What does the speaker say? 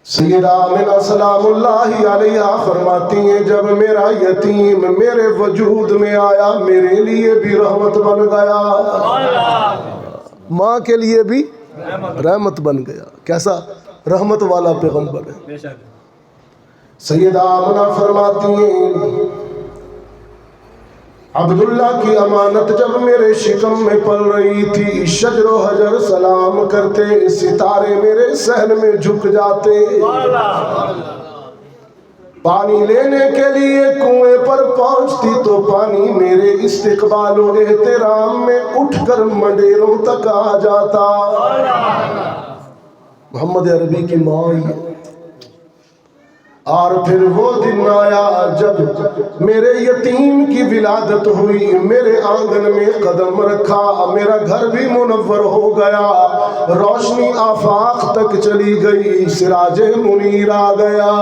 سیدہ آمنہ سلام اللہ علیہ فرماتی ہیں جب میرا یتیم میرے وجود میں آیا میرے لیے بھی رحمت بن گیا، ماں کے لیے بھی رحمت بن گیا۔ کیسا رحمت والا پیغمبر ہے۔ سیدہ آمنہ فرماتی ہیں عبداللہ کی امانت جب میرے شکم میں پل رہی تھی، شجر و حجر سلام کرتے، ستارے میرے صحن میں جھک جاتے، پانی لینے کے لیے کنویں پر پہنچتی تو پانی میرے استقبال و احترام میں اٹھ کر منڈیروں تک آ جاتا۔ محمد عربی کی ماں یہ۔ اور پھر وہ دن آیا جب میرے یتیم کی ولادت ہوئی، میرے آنگن میں قدم رکھا، میرا گھر بھی منور ہو گیا، روشنی آفاق تک چلی گئی، سراج منیر آ گیا۔